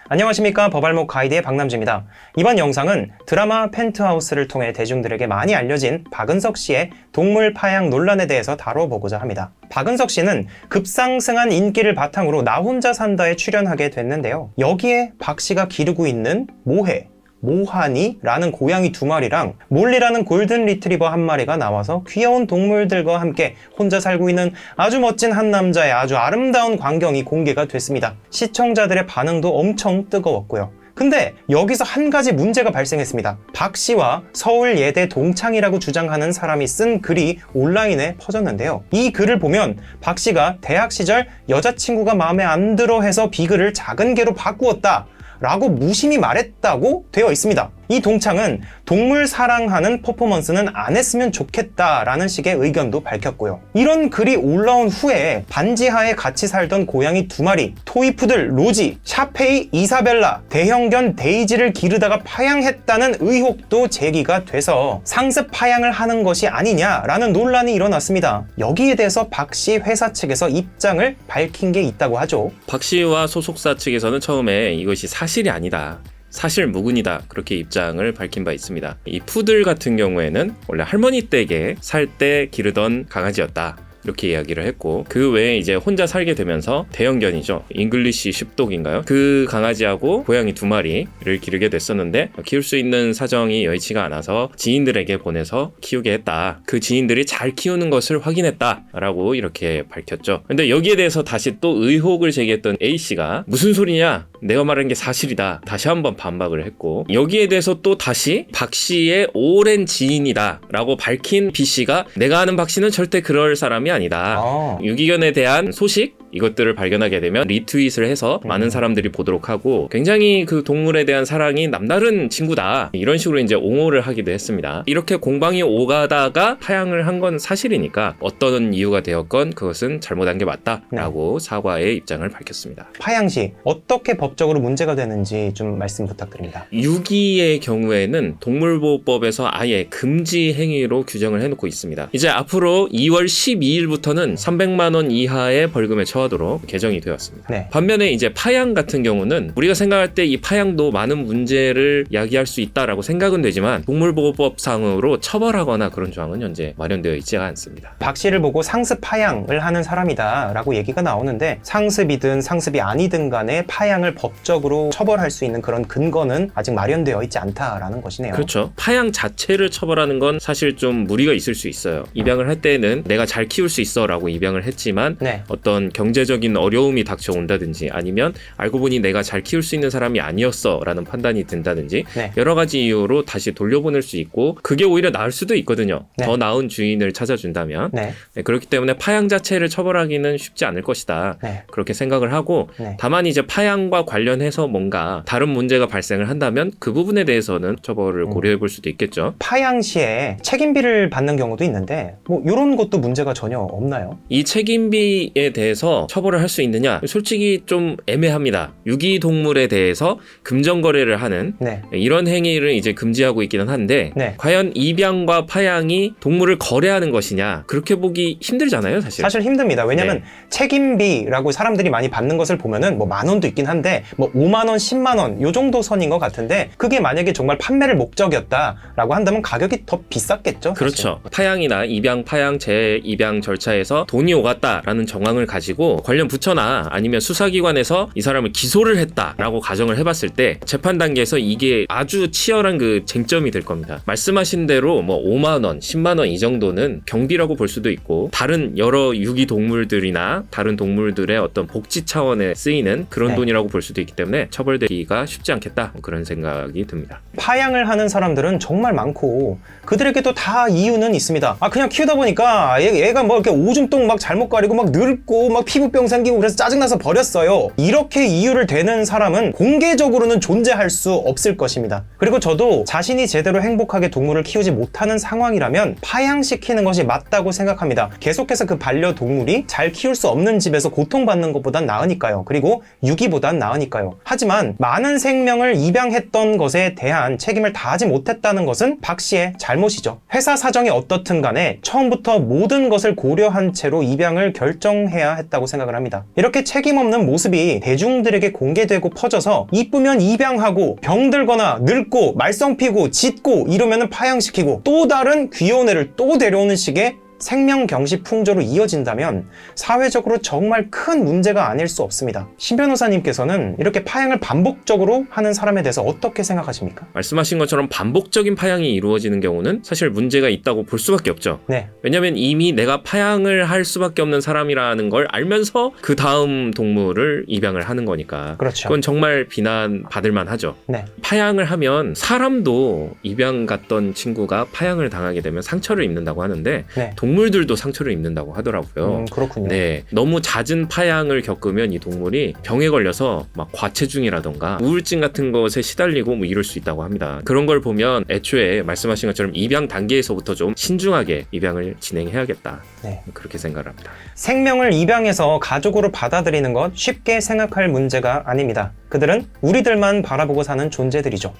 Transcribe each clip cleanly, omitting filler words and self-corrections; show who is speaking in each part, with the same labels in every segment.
Speaker 1: 안녕하십니까, 법알목 가이드의 박남주입니다. 이번 영상은 드라마 펜트하우스를 통해 대중들에게 많이 알려진 박은석 씨의 동물 파양 논란에 대해서 다뤄보고자 합니다. 박은석 씨는 급상승한 인기를 바탕으로 나 혼자 산다에 출연하게 됐는데요. 여기에 박 씨가 기르고 있는 모해, 모하니라는 고양이 2마리랑 몰리라는 골든 리트리버 1마리가 나와서 귀여운 동물들과 함께 혼자 살고 있는 아주 멋진 한 남자의 아주 아름다운 광경이 공개가 됐습니다. 시청자들의 반응도 엄청 뜨거웠고요. 근데 여기서 한 가지 문제가 발생했습니다. 박 씨와 서울예대 동창이라고 주장하는 사람이 쓴 글이 온라인에 퍼졌는데요. 이 글을 보면 박 씨가 대학 시절 여자친구가 마음에 안 들어 해서 비글을 작은 개로 바꾸었다 라고 무심히 말했다고 되어 있습니다. 이 동창은 동물 사랑하는 퍼포먼스는 안 했으면 좋겠다라는 식의 의견도 밝혔고요. 이런 글이 올라온 후에 반지하에 같이 살던 고양이 2마리, 토이푸들 로지, 샤페이 이사벨라, 대형견 데이지를 기르다가 파양했다는 의혹도 제기가 돼서 상습 파양을 하는 것이 아니냐라는 논란이 일어났습니다. 여기에 대해서 박 씨 회사 측에서 입장을 밝힌 게 있다고 하죠.
Speaker 2: 박 씨와 소속사 측에서는 처음에 이것이 사실이 아니다, 사실 무근이다, 그렇게 입장을 밝힌 바 있습니다. 이 푸들 같은 경우에는 원래 할머니 댁에 살 때 기르던 강아지였다, 이렇게 이야기를 했고, 그 외에 이제 혼자 살게 되면서 대형견이죠, 잉글리시 쉿독인가요? 그 강아지하고 고양이 2마리를 기르게 됐었는데 키울 수 있는 사정이 여의치가 않아서 지인들에게 보내서 키우게 했다, 그 지인들이 잘 키우는 것을 확인했다 라고 이렇게 밝혔죠. 근데 여기에 대해서 다시 또 의혹을 제기했던 A씨가 무슨 소리냐, 내가 말한 게 사실이다, 다시 한번 반박을 했고, 여기에 대해서 또 다시 박 씨의 오랜 지인이다 라고 밝힌 B씨가 내가 아는 박 씨는 절대 그럴 사람이 아니다. 유기견에 대한 소식, 이것들을 발견하게 되면 리트윗을 해서 많은 사람들이 보도록 하고, 굉장히 그 동물에 대한 사랑이 남다른 친구다, 이런 식으로 이제 옹호를 하기도 했습니다. 이렇게 공방이 오가다가 파양을 한 건 사실이니까 어떤 이유가 되었건 그것은 잘못한 게 맞다라고 사과의 입장을 밝혔습니다.
Speaker 1: 파양 시 어떻게 법적으로 문제가 되는지 좀 말씀 부탁드립니다.
Speaker 2: 유기의 경우에는 동물보호법에서 아예 금지 행위로 규정을 해놓고 있습니다. 이제 앞으로 2월 12일부터는 300만 원 이하의 벌금에 처하도록 개정이 되었습니다.
Speaker 1: 네.
Speaker 2: 반면에 이제 파양 같은 경우는 우리가 생각할 때 이 파양도 많은 문제를 야기할 수 있다라고 생각은 되지만 동물보호법상으로 처벌하거나 그런 조항은 현재 마련되어 있지가 않습니다.
Speaker 1: 박 씨를 보고 상습 파양을 하는 사람이다 라고 얘기가 나오는데, 상습이든 상습이 아니든 간에 파양을 법적으로 처벌할 수 있는 그런 근거는 아직 마련되어 있지 않다라는 것이네요.
Speaker 2: 그렇죠. 파양 자체를 처벌하는 건 사실 좀 무리가 있을 수 있어요. 입양을 할 때는 내가 잘 키울 수 있어 라고 입양을 했지만
Speaker 1: 네.
Speaker 2: 어떤 경제적인 어려움이 닥쳐온다든지, 아니면 알고 보니 내가 잘 키울 수 있는 사람이 아니었어 라는 판단이 든다든지,
Speaker 1: 네.
Speaker 2: 여러 가지 이유로 다시 돌려보낼 수 있고, 그게 오히려 나을 수도 있거든요.
Speaker 1: 네.
Speaker 2: 더 나은 주인을 찾아준다면.
Speaker 1: 네.
Speaker 2: 네, 그렇기 때문에 파양 자체를 처벌하기는 쉽지 않을 것이다,
Speaker 1: 네.
Speaker 2: 그렇게 생각을 하고,
Speaker 1: 네.
Speaker 2: 다만 이제 파양과 관련해서 뭔가 다른 문제가 발생을 한다면 그 부분에 대해서는 처벌을 고려해 볼 수도 있겠죠.
Speaker 1: 파양 시에 책임비를 받는 경우도 있는데 뭐 이런 것도 문제가 전혀 없나요?
Speaker 2: 이 책임비에 대해서 처벌을 할 수 있느냐, 솔직히 좀 애매합니다. 유기동물에 대해서 금전거래를 하는
Speaker 1: 네.
Speaker 2: 이런 행위를 이제 금지하고 있기는 한데,
Speaker 1: 네.
Speaker 2: 과연 입양과 파양이 동물을 거래하는 것이냐, 그렇게 보기 힘들잖아요, 사실
Speaker 1: 힘듭니다. 왜냐면
Speaker 2: 네.
Speaker 1: 책임비라고 사람들이 많이 받는 것을 보면은 뭐 10,000원도 있긴 한데 뭐 50,000원, 100,000원 요 정도 선인 것 같은데, 그게 만약에 정말 판매를 목적이었다라고 한다면 가격이 더 비쌌겠죠?
Speaker 2: 그렇죠. 파양이나 입양, 파양, 재입양 절차에서 돈이 오갔다라는 정황을 가지고 관련 부처나 아니면 수사기관에서 이 사람을 기소를 했다라고 가정을 해봤을 때 재판 단계에서 이게 아주 치열한 그 쟁점이 될 겁니다. 말씀하신 대로 뭐 50,000원, 100,000원 이 정도는 경비라고 볼 수도 있고, 다른 여러 유기동물들이나 다른 동물들의 어떤 복지 차원에 쓰이는 그런
Speaker 1: 네.
Speaker 2: 돈이라고 볼 수도 있기 때문에 처벌되기가 쉽지 않겠다, 그런 생각이 듭니다.
Speaker 1: 파양을 하는 사람들은 정말 많고 그들에게도 다 이유는 있습니다. 그냥 키우다 보니까 얘가 뭐 이렇게 오줌똥 막 잘못 가리고 막 늙고 막 피부병 생기고 그래서 짜증나서 버렸어요, 이렇게 이유를 대는 사람은 공개적으로는 존재할 수 없을 것입니다. 그리고 저도 자신이 제대로 행복하게 동물을 키우지 못하는 상황이라면 파양시키는 것이 맞다고 생각합니다. 계속해서 그 반려동물이 잘 키울 수 없는 집에서 고통받는 것보단 나으니까요. 그리고 유기보단 나으니까요. 하지만 많은 생명을 입양했던 것에 대한 책임을 다하지 못했다는 것은 박 씨의 잘못이죠. 회사 사정이 어떻든 간에 처음부터 모든 것을 고려한 채로 입양을 결정해야 했다고 있다고 생각을 합니다. 이렇게 책임 없는 모습이 대중들에게 공개되고 퍼져서 이쁘면 입양하고 병들거나 늙고 말썽 피고 짖고 이러면 파양시키고 또 다른 귀여운 애를 또 데려오는 식의 생명경시 풍조로 이어진다면 사회적으로 정말 큰 문제가 아닐 수 없습니다. 신 변호사님께서는 이렇게 파양을 반복적으로 하는 사람에 대해서 어떻게 생각하십니까?
Speaker 2: 말씀하신 것처럼 반복적인 파양이 이루어지는 경우는 사실 문제가 있다고 볼 수밖에 없죠.
Speaker 1: 네.
Speaker 2: 왜냐하면 이미 내가 파양을 할 수밖에 없는 사람이라는 걸 알면서 그 다음 동물을 입양을 하는 거니까.
Speaker 1: 그렇죠.
Speaker 2: 그건 정말 비난받을 만하죠.
Speaker 1: 네.
Speaker 2: 파양을 하면 사람도 입양 갔던 친구가 파양을 당하게 되면 상처를 입는다고 하는데
Speaker 1: 네.
Speaker 2: 동물들도 상처를 입는다고 하더라고요.
Speaker 1: 그렇군요.
Speaker 2: 네, 너무 잦은 파양을 겪으면 이 동물이 병에 걸려서 막 과체중이라던가 우울증 같은 것에 시달리고 뭐 이럴 수 있다고 합니다. 그런 걸 보면 애초에 말씀하신 것처럼 입양 단계에서부터 좀 신중하게 입양을 진행해야겠다.
Speaker 1: 네.
Speaker 2: 그렇게 생각을 합니다.
Speaker 1: 생명을 입양해서 가족으로 받아들이는 것 쉽게 생각할 문제가 아닙니다. 그들은 우리들만 바라보고 사는 존재들이죠.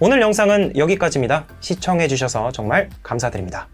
Speaker 1: 오늘 영상은 여기까지입니다. 시청해주셔서 정말 감사드립니다.